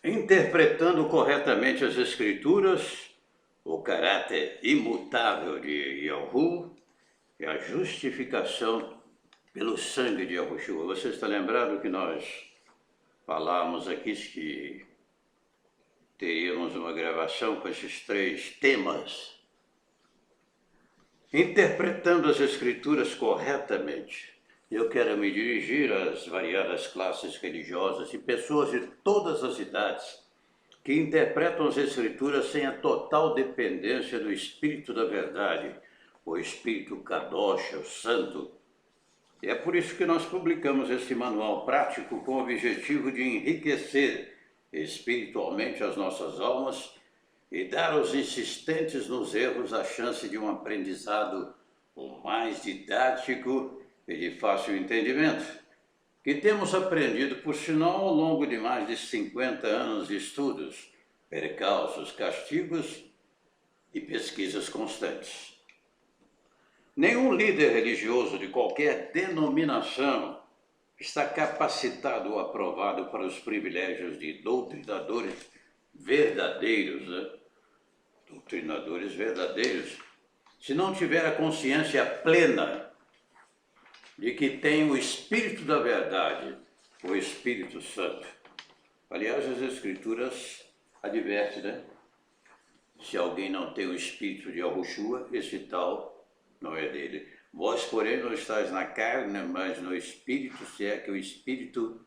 Interpretando corretamente as Escrituras, o caráter imutável de Yahu e a justificação pelo sangue de Yahushua. Você está lembrado que nós falamos aqui que teríamos uma gravação com esses três temas? Interpretando as Escrituras corretamente, eu quero me dirigir às variadas classes religiosas e pessoas de todas as idades que interpretam as Escrituras sem a total dependência do Espírito da Verdade, o Espírito Kadosh, o Santo. E é por isso que nós publicamos esse manual prático com o objetivo de enriquecer espiritualmente as nossas almas e dar aos insistentes nos erros a chance de um aprendizado o mais didático e de fácil entendimento, que temos aprendido, por sinal, ao longo de mais de 50 anos de estudos, percalços, castigos e pesquisas constantes. Nenhum líder religioso de qualquer denominação está capacitado ou aprovado para os privilégios de doutrinadores verdadeiros, doutrinadores verdadeiros, se não tiver a consciência plena de que tem o Espírito da Verdade, o Espírito Santo. Aliás, as Escrituras advertem, né? Se alguém não tem o Espírito de Yahushua, esse tal não é dele. Vós, porém, não estáis na carne, mas no Espírito, se é que o Espírito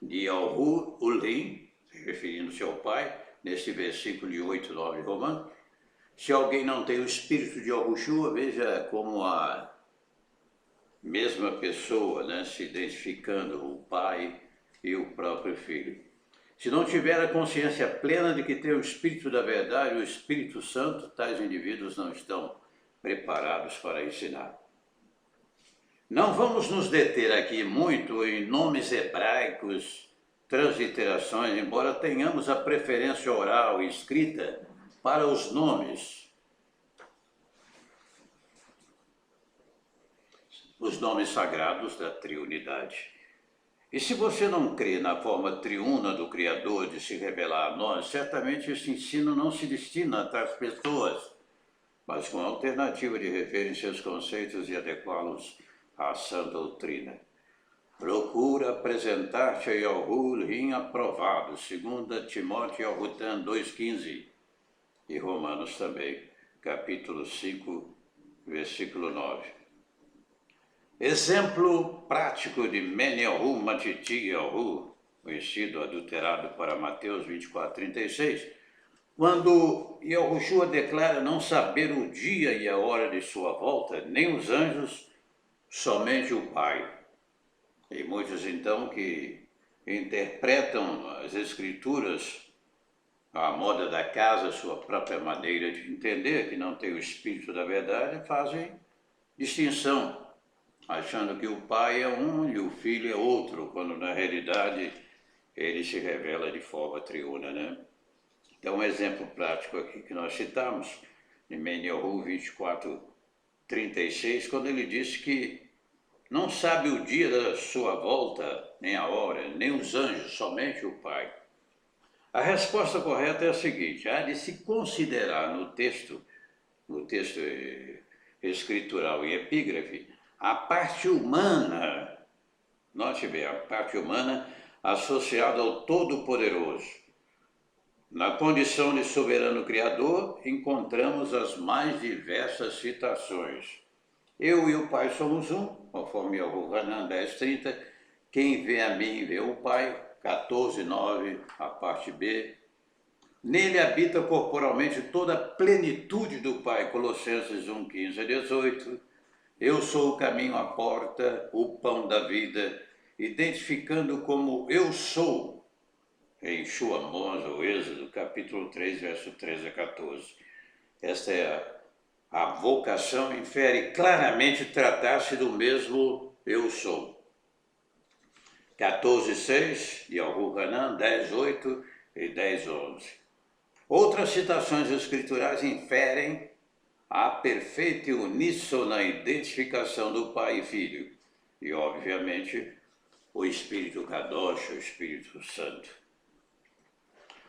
de Yahu Ulim, referindo-se ao Pai, nesse versículo de 8, 9 de Romanos, se alguém não tem o Espírito de Yahushua, veja como a mesma pessoa, né, se identificando o Pai e o próprio Filho. Se não tiver a consciência plena de que tem o Espírito da Verdade, o Espírito Santo, tais indivíduos não estão preparados para ensinar. Não vamos nos deter aqui muito em nomes hebraicos, transliterações, embora tenhamos a preferência oral e escrita para os nomes. Os nomes sagrados da triunidade. E se você não crê na forma triuna do Criador de se revelar a nós, certamente esse ensino não se destina a tais pessoas, mas com a alternativa de rever em seus conceitos e adequá-los à sã doutrina. Procura apresentar-te a Yahu em aprovado, 2 Timóteo Yahutan 2,15 e Romanos também, capítulo 5, versículo 9. Exemplo prático de Men-Yahu Matiti Yahu, conhecido, adulterado para Mateus 24:36, quando Yahushua declara não saber o dia e a hora de sua volta, nem os anjos, somente o Pai. E muitos então que interpretam as Escrituras à moda da casa, sua própria maneira de entender, que não tem o Espírito da Verdade, fazem distinção, achando que o Pai é um e o Filho é outro, quando na realidade ele se revela de forma triuna, né? Então, um exemplo prático aqui que nós citamos, em Men-Yahu 24:36, quando ele disse que não sabe o dia da sua volta, nem a hora, nem os anjos, somente o Pai. A resposta correta é a seguinte: há de se considerar no texto escritural e epígrafe, a parte humana, note bem, a parte humana associada ao Todo-Poderoso. Na condição de soberano Criador, encontramos as mais diversas citações. Eu e o Pai somos um, conforme Yohanan 10:30, quem vê a mim vê o Pai, 14:9, a parte B. Nele habita corporalmente toda a plenitude do Pai, Colossenses 1:15-18. Eu sou o caminho, a porta, o pão da vida, identificando como eu sou, em Shuamos, o Êxodo, capítulo 3, verso 13-14. Esta é a vocação, infere claramente tratar-se do mesmo eu sou. 14:6, de Yohanan 10:8 e 10:11. Outras citações escriturais inferem a perfeita e uníssona identificação do Pai e Filho, e, obviamente, o Espírito Kadosh, o Espírito Santo.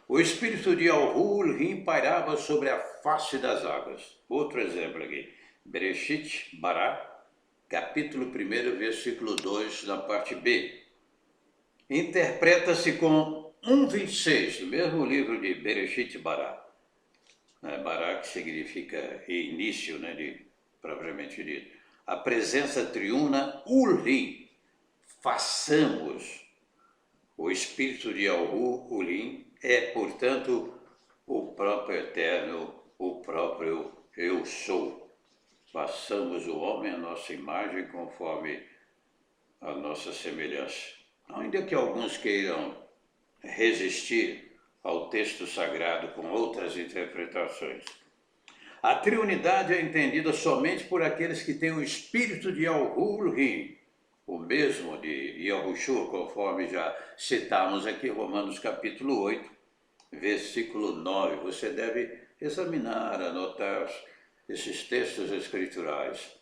O espírito de Al-Rim pairava sobre a face das águas. Outro exemplo aqui. Bereshit Bará, capítulo 1, versículo 2, na parte B. Interpreta-se com 1,26, do mesmo livro de Bereshit Bará. Bará, que significa início, propriamente dito. A presença triuna Ul-Rim. Façamos. O espírito de Al-Rim é, portanto, o próprio Eterno, o próprio Eu Sou. Façamos o homem à nossa imagem conforme a nossa semelhança. Ainda que alguns queiram resistir ao texto sagrado com outras interpretações. A triunidade é entendida somente por aqueles que têm o espírito de Al-Rim, o mesmo de Yahushua, conforme já citamos aqui, Romanos capítulo 8, versículo 9. Você deve examinar, anotar esses textos escriturais.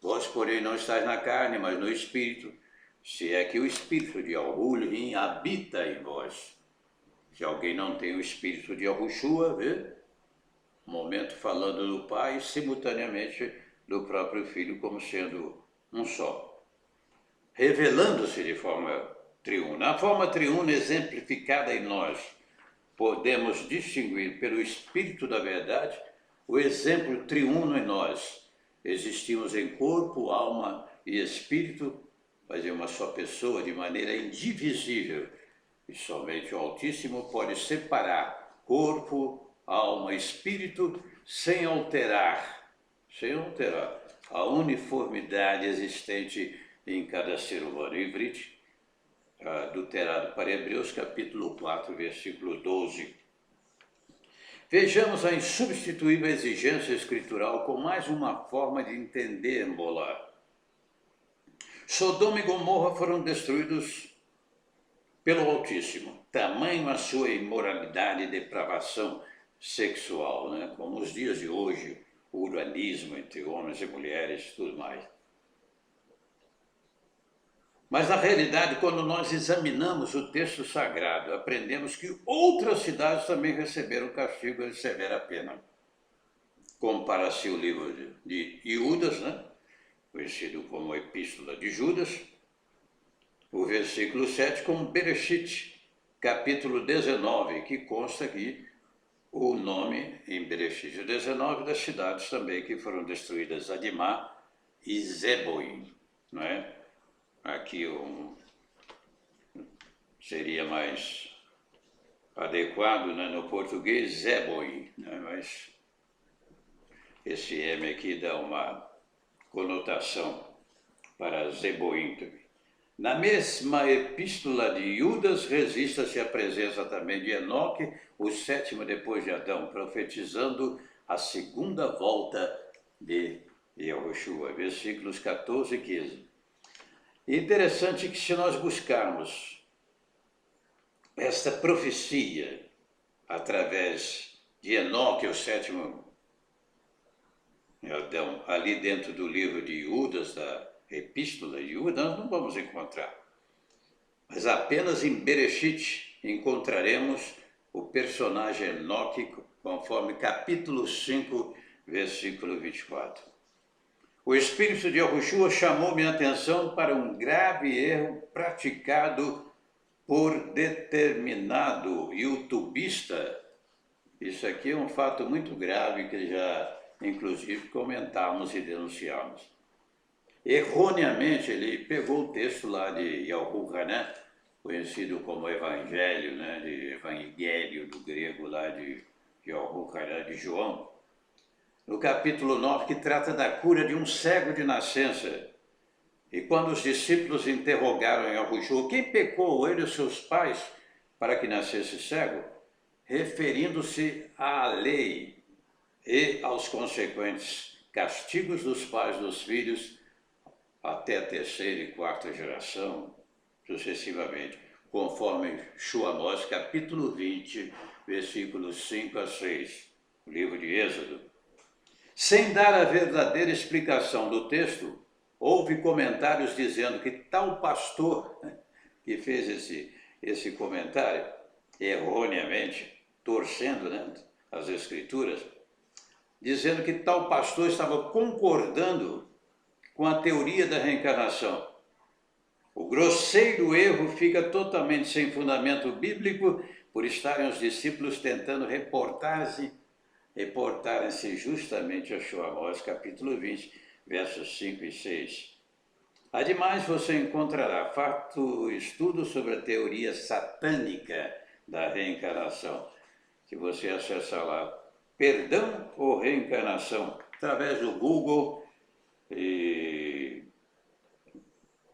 Vós, porém, não estáis na carne, mas no Espírito, se é que o Espírito de Al-Rim habita em vós. Se alguém não tem o Espírito de Yahushua, momento falando do Pai, simultaneamente do próprio Filho, como sendo um só. Revelando-se de forma triuna. A forma triuna exemplificada em nós, podemos distinguir pelo Espírito da verdade o exemplo triuno em nós. Existimos em corpo, alma e espírito, mas em uma só pessoa, de maneira indivisível. E somente o Altíssimo pode separar corpo, alma e espírito sem alterar a uniformidade existente em cada ser humano. Ivrit, adulterado para Hebreus, capítulo 4, versículo 12. Vejamos a insubstituível exigência escritural com mais uma forma de entender Molá. Sodoma e Gomorra foram destruídos pelo Altíssimo. Tamanho a sua imoralidade e depravação sexual, como os dias de hoje, o urbanismo entre homens e mulheres e tudo mais. Mas, na realidade, quando nós examinamos o texto sagrado, aprendemos que outras cidades também receberam castigo de severa pena. Compara-se o livro de Judas, conhecido como a Epístola de Judas, o versículo 7, com Bereshit, capítulo 19, que consta aqui o nome, em Bereshit 19, das cidades também que foram destruídas, Adimá e Zeboim, Aqui seria mais adequado no português, Zeboim, mas esse M aqui dá uma conotação para Zeboim também. Na mesma epístola de Judas, registra-se a presença também de Enoque, o sétimo depois de Adão, profetizando a segunda volta de Yahushua, versículos 14 e 15. Interessante que, se nós buscarmos esta profecia através de Enoque, o sétimo Adão, ali dentro do livro de Judas, da Epístola de Judas, nós não vamos encontrar. Mas apenas em Bereshit encontraremos o personagem Enoque, conforme capítulo 5, versículo 24. O Espírito de Yahushua chamou minha atenção para um grave erro praticado por determinado youtubista. Isso aqui é um fato muito grave que já, inclusive, comentamos e denunciamos. Erroneamente, ele pegou o texto lá de Yahushua, conhecido como Evangelho, de Evangelho do grego lá de Yahushua, de João, no capítulo 9, que trata da cura de um cego de nascença. E quando os discípulos interrogaram Yahushua, quem pecou, ele ou seus pais, para que nascesse cego? Referindo-se à lei e aos consequentes castigos dos pais dos filhos até a terceira e quarta geração, sucessivamente, conforme Amós, capítulo 20, versículos 5 a 6, o livro de Êxodo. Sem dar a verdadeira explicação do texto, houve comentários dizendo que tal pastor que fez esse comentário erroneamente, torcendo, né, as Escrituras, dizendo que tal pastor estava concordando com a teoria da reencarnação. O grosseiro erro fica totalmente sem fundamento bíblico por estarem os discípulos tentando reportarem-se justamente a Amós, capítulo 20, versos 5 e 6. Ademais, você encontrará estudo sobre a teoria satânica da reencarnação, que você acessa lá, Perdão ou Reencarnação, através do Google e,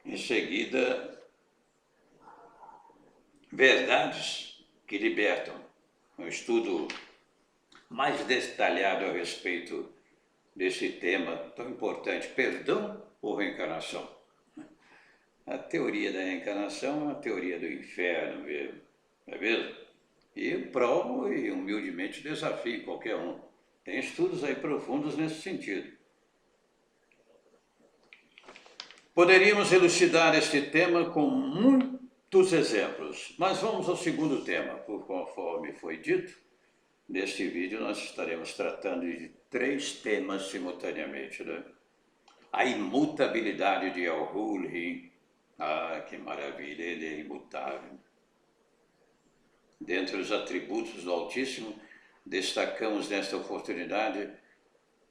em seguida, Verdades que Libertam, um estudo mais detalhado a respeito desse tema tão importante, perdão ou reencarnação. A teoria da reencarnação é uma teoria do inferno mesmo, não é mesmo? E eu provo e humildemente desafio qualquer um. Tem estudos aí profundos nesse sentido. Poderíamos elucidar este tema com muitos exemplos, mas vamos ao segundo tema. Por conforme foi dito, neste vídeo nós estaremos tratando de 3 temas simultaneamente, né? A imutabilidade de Al-Hul-Hin. Ah, que maravilha, ele é imutável. Dentre os atributos do Altíssimo, destacamos nesta oportunidade,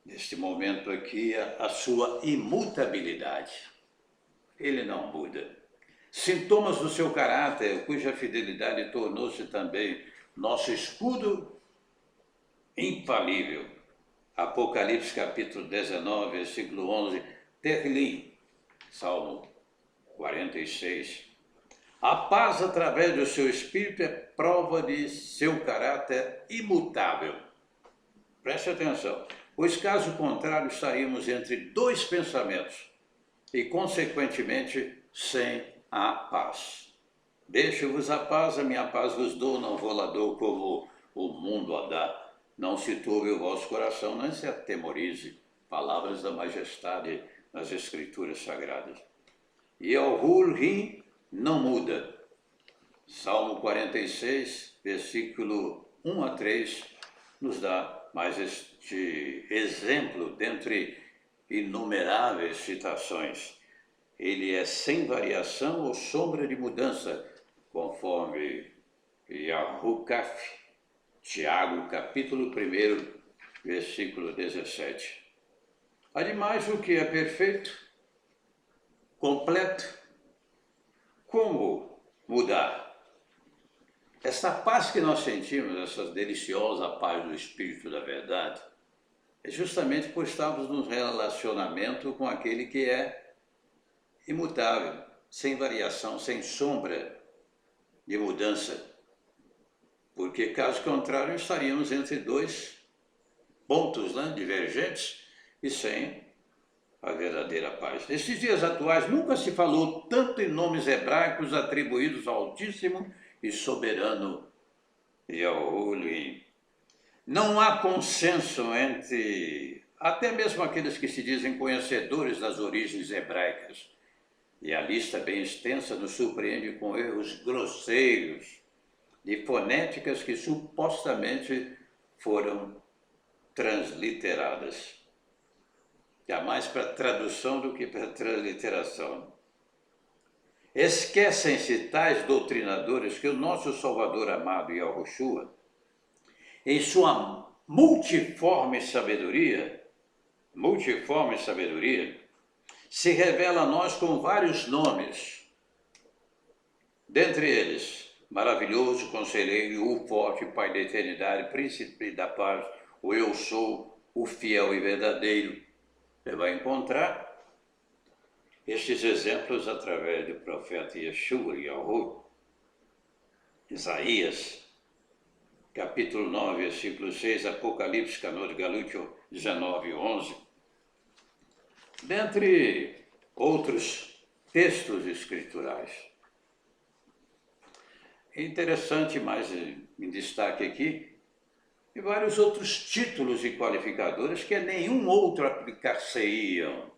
neste momento aqui, a sua imutabilidade. Ele não muda. Sintomas do seu caráter, cuja fidelidade tornou-se também nosso escudo infalível. Apocalipse capítulo 19, versículo 11, Terlim, Salmo 46. A paz através do seu espírito é prova de seu caráter imutável. Preste atenção, pois caso contrário estaríamos entre 2 pensamentos e, consequentemente, sem a paz. Deixo-vos a paz, a minha paz vos dou, não vou lá dou como o mundo a dá. Não se turbe o vosso coração, não se atemorize. Palavras da majestade nas Escrituras Sagradas. E Al-Hul-Hin não muda. Salmo 46, versículo 1 a 3, nos dá mais este exemplo dentre inumeráveis citações. Ele é sem variação ou sombra de mudança, conforme Yahukaf, Tiago, capítulo 1, versículo 17. Ademais, o que é perfeito, completo, como mudar? Essa paz que nós sentimos, essa deliciosa paz do Espírito da Verdade, é justamente por estarmos num relacionamento com aquele que é imutável, sem variação, sem sombra de mudança. Porque, caso contrário, estaríamos entre 2 pontos, né, divergentes e sem a verdadeira paz. Nesses dias atuais, nunca se falou tanto em nomes hebraicos atribuídos ao Altíssimo e Soberano Yahweh. Não há consenso entre até mesmo aqueles que se dizem conhecedores das origens hebraicas. E a lista bem extensa nos surpreende com erros grosseiros de fonéticas que supostamente foram transliteradas. Mais para tradução do que para transliteração. Esquecem-se tais doutrinadores que o nosso Salvador amado Yahushua, em sua multiforme sabedoria, se revela a nós com vários nomes. Dentre eles, maravilhoso conselheiro, o forte Pai da eternidade, príncipe da paz, o eu sou, o fiel e verdadeiro. Você vai encontrar estes exemplos através do profeta Yeshua, Yahu, Isaías, capítulo 9, versículo 6, Apocalipse, Canô de Galúcio 19, 11. Dentre outros textos escriturais. É interessante, mais em destaque aqui, e vários outros títulos e qualificadores que a nenhum outro aplicar-se-iam.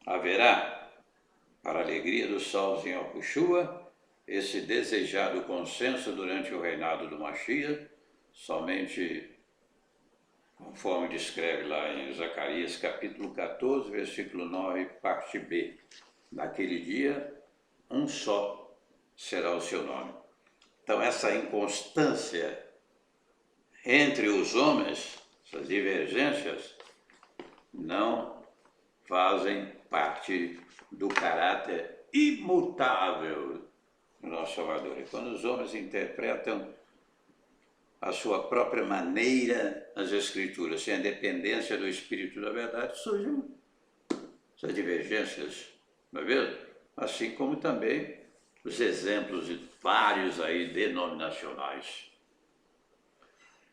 Haverá, para a alegria dos salvos em Yahushua, esse desejado consenso durante o reinado do Mashiach, somente conforme descreve lá em Zacarias capítulo 14, versículo 9, parte B. Naquele dia, um só será o seu nome. Então essa inconstância entre os homens, essas divergências, não fazem parte do caráter imutável do nosso Salvador. E quando os homens interpretam a sua própria maneira as Escrituras, sem a dependência do Espírito da verdade, surgem essas divergências, não é mesmo? Assim como também os exemplos de vários aí denominacionais.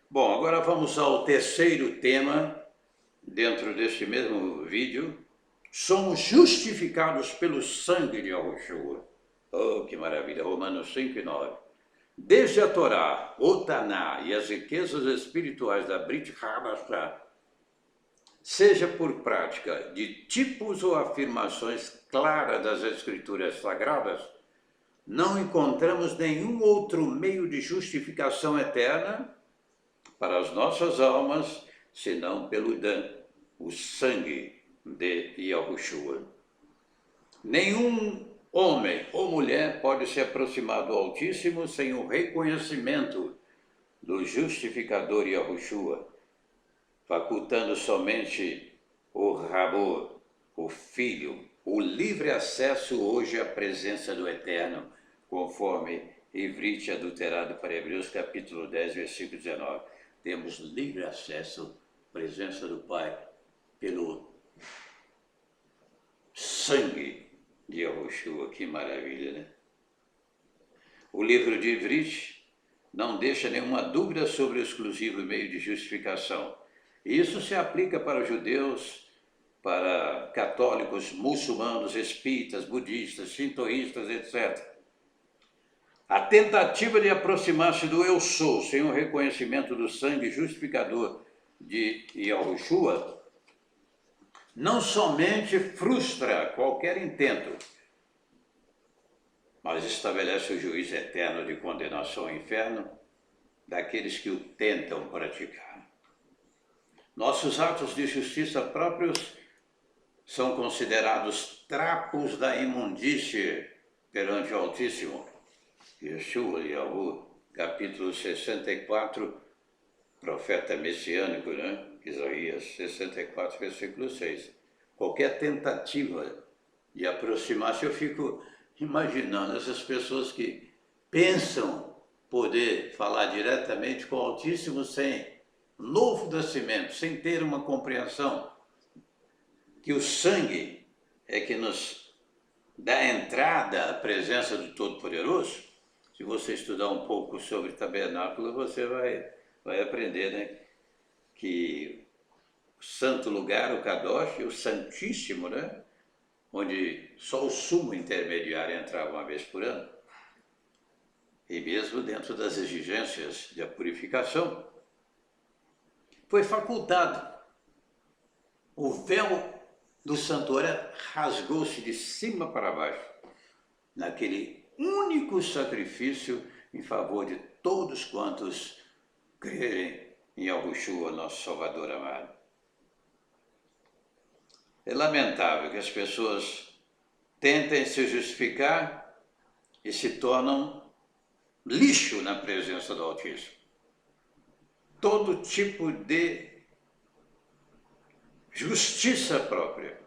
Bom, agora vamos ao terceiro tema dentro deste mesmo vídeo. Somos justificados pelo sangue de Yahushua. Oh, que maravilha! Romanos 5 e 9. Desde a Torá, o Taná e as riquezas espirituais da Brit Hadashah, seja por prática de tipos ou afirmações claras das Escrituras Sagradas, não encontramos nenhum outro meio de justificação eterna para as nossas almas, senão pelo Dan, o sangue de Yahushua. Nenhum homem ou mulher pode se aproximar do Altíssimo sem o reconhecimento do justificador Yahushua, facultando somente o Rabo, o Filho, o livre acesso hoje à presença do Eterno, conforme Ivrite adulterado para Hebreus capítulo 10, versículo 19. Temos livre acesso à presença do Pai pelo sangue de Yahushua. Que maravilha, né? O livro de Ivrite não deixa nenhuma dúvida sobre o exclusivo meio de justificação. E isso se aplica para os judeus, para católicos, muçulmanos, espíritas, budistas, shintoístas, etc. A tentativa de aproximar-se do eu sou, sem o reconhecimento do sangue justificador de Yahushua, não somente frustra qualquer intento, mas estabelece o juízo eterno de condenação ao inferno daqueles que o tentam praticar. Nossos atos de justiça próprios são considerados trapos da imundície perante o Altíssimo. Yeshua, Yahu, capítulo 64, profeta messiânico, né? Isaías 64, versículo 6. Qualquer tentativa de aproximar-se, eu fico imaginando essas pessoas que pensam poder falar diretamente com o Altíssimo sem novo nascimento, sem ter uma compreensão que o sangue é que nos dá entrada à presença do Todo-Poderoso. Se você estudar um pouco sobre tabernáculo, você vai aprender, né, que o santo lugar, o Kadosh, o Santíssimo, né, onde só o sumo intermediário entrava uma vez por ano, e mesmo dentro das exigências da purificação, foi facultado. O véu do santuário rasgou-se de cima para baixo, naquele único sacrifício em favor de todos quantos crerem em Yahushua, nosso Salvador amado. É lamentável que as pessoas tentem se justificar e se tornam lixo na presença do Altíssimo. Todo tipo de justiça própria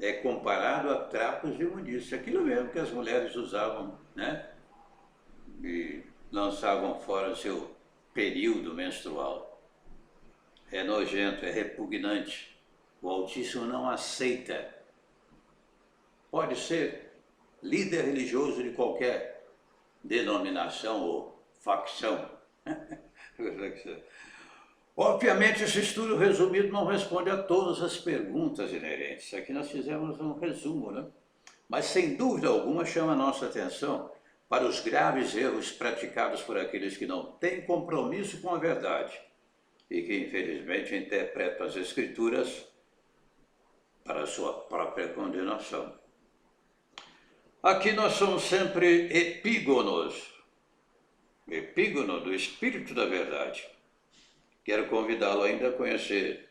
é comparado a trapos de imundícia. Aquilo mesmo que as mulheres usavam, né? E lançavam fora o seu período menstrual. É nojento, é repugnante. O Altíssimo não aceita. Pode ser líder religioso de qualquer denominação ou facção. Obviamente, esse estudo resumido não responde a todas as perguntas inerentes. Aqui nós fizemos um resumo, né? Mas, sem dúvida alguma, chama a nossa atenção para os graves erros praticados por aqueles que não têm compromisso com a verdade e que, infelizmente, interpretam as Escrituras para a sua própria condenação. Aqui nós somos sempre epígonos, epígono do Espírito da Verdade. Quero convidá-lo ainda a conhecer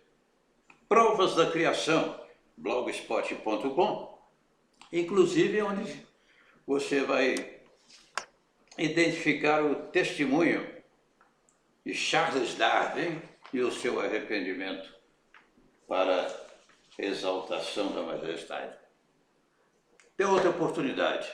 Provas da Criação, blogspot.com, inclusive onde você vai identificar o testemunho de Charles Darwin e o seu arrependimento para exaltação da majestade. Tem outra oportunidade.